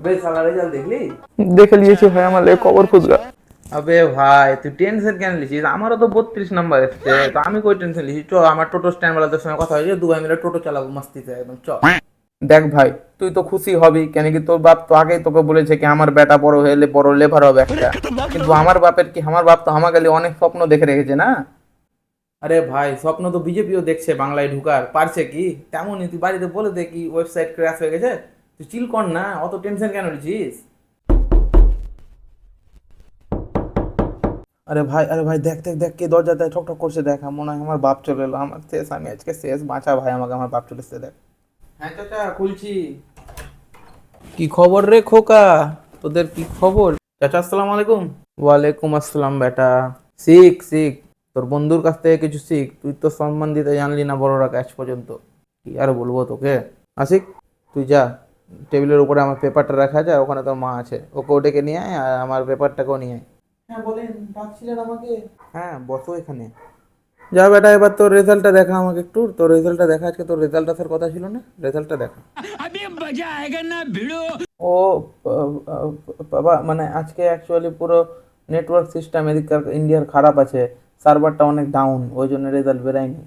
বেশ সালা রেজাল্ট দেখলি? দেখে নিয়েছি ভাই, আমার লেগে খবর খুদগা। আবে ভাই তুই টেনশন কেন লিছিস? আমারও তো 32 নাম্বার এসছে, তো আমি কই টেনশন লিছি? চ আমার টোটো স্ট্যান্ড ওয়ালাদের সঙ্গে কথা হয়েছে, দুবাই মিলে টোটো চালাবো মস্তিতে একদম, চ। দেখ ভাই, তুই তো খুশি হবি কেন কি, তোর বাপ তো আগেই তোকে বলেছে কি আমার বেটা বড় হলে বড় লেবার হবে একটা। কিন্তু আমার বাপের কি, আমার বাপ তো আমাকে লিয়ে অনেক স্বপ্ন দেখে রেখেছে না। আরে ভাই স্বপ্ন তো বিজেপিও দেখছে বাংলায় ঢুকার, পারছে কি? তেমনই তুই বাড়িতে বলে দে কি ওয়েবসাইট ক্র্যাশ হয়ে গেছে, তুই চিল কর না, অত টেনশন কেন নিছিস? আরে ভাই, আরে ভাই, দেখ দেখ দেখ, কে দরজাতে ঠক ঠক করছে, দেখ মনে হয় আমার বাপ চলে এলো। আমার শেষ, আমি আজকে শেষ, বাঁচা ভাই আমাকে, আমার বাপ চলে এসছে দেখ। হ্যাঁ চাচা খুলছি। কি খবর রে খোকা, তোদের কি খবর? চাচা আসসালামু আলাইকুম। ওয়ালাইকুম আসসালাম বেটা। শিখ শিখ, তোর বন্ধুর কাছ থেকে কিছু শিখ, তুই তো সম্মান দিতে জানলি না বড়রা আজ পর্যন্ত। কি আর বলবো তোকে। আশিক তুই যা, টেবিলের উপরে আমার পেপারটা রাখা যায়, ওখানে তোর মা আছে, ওকে ডেকে নিয়ে আয় আর আমার পেপারটাকেও নিয়ে আয়। হ্যাঁ বলেন, ডাকছিলেন আমাকে? হ্যাঁ বসো এখানে। যা বেটা, এবার তোর রেজাল্টটা দেখা আমাকে একটু, তোর রেজাল্টটা দেখা, আজকে তোর রেজাল্ট আসার কথা ছিল না, রেজাল্টটা দেখা। ও বাবা, মানে আজকে অ্যাকচুয়ালি পুরো নেটওয়ার্ক সিস্টেম এদিককার ইন্ডিয়ার খারাপ আছে, সার্ভারটা অনেক ডাউন, ওই জন্য রেজাল্ট বেরায়নি।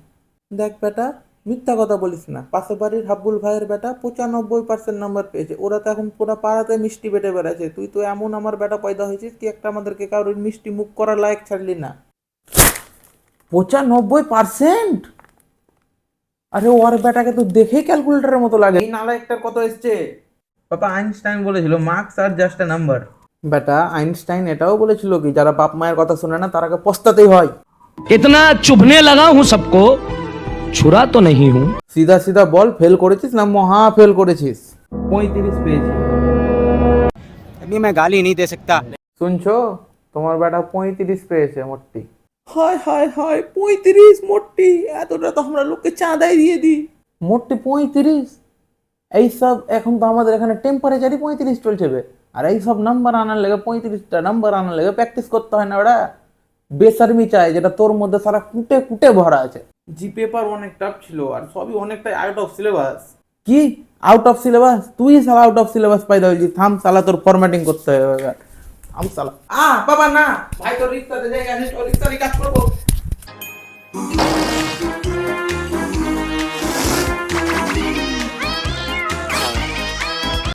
দেখ বেটা, মিথ্যা কথা বলিস না, পাশের বাড়ির হাব্বুল ভাইয়ের বেটা 95% নাম্বার পেয়েছে, ওরা তো এখন পুরো পাড়াতে মিষ্টি বেটে বেড়াচ্ছে, তুই তো এমন আমার বেটা পয়দা হয়েছিস কি একটা আমাদেরকে কারোর মিষ্টি মুখ করার লায়ক ছাড়লি না। 95%? আরে ওর বেটাকে তো দেখেই ক্যালকুলেটরের মতো লাগে। এই নালায়কটার কত এসছে? বাবা আইনস্টাইন বলেছিল marks are just a number. বেটা আইনস্টাইন এটাও বলেছিল কি যারা বাপ মায়ের কথা শুনে না তারাকে পস্তাতেই হয়। इतना चुभने लगा हूं सबको, छुरा तो नहीं हूं। সিধা সিধা বল, ফেল করেছিস না মহা ফেল করেছিস? 35 পেয়েছি। अभी मैं गाली नहीं दे सकता। শুনছো, তোমার বেটা 35 পেয়েছে মোটটি। হায় হায় হায়, 35 মোটটি? এতটা তো আমরা লোককে চাঁদাই দিয়ে দিই। মোটটি 35? এইসব এখন তো আমাদের এখানে টেম্পারেচারই 35 চলছে বে, আর এইসব নাম্বার আনার লেগে 35টা নাম্বার আনার লেগে প্র্যাকটিস করতে হয় না ওরা। বেসারমি চাই যেটা তোর মধ্যে সারা কুটে কুটে ভরা আছে। জি পেপার অনেক টাফ ছিল আর সবই অনেকটাই আউট অফ সিলেবাস। কি আউট অফ সিলেবাস? তুই সালা আউট অফ সিলেবাস পাই দাও, থাম সালা, তোর ফরম্যাটিং করতে হবে এবার। আম সালা বাবা না ভাই, তোর রিক্সাতে জায়গা নেই, তোর রিক্সারই কাজ করবো।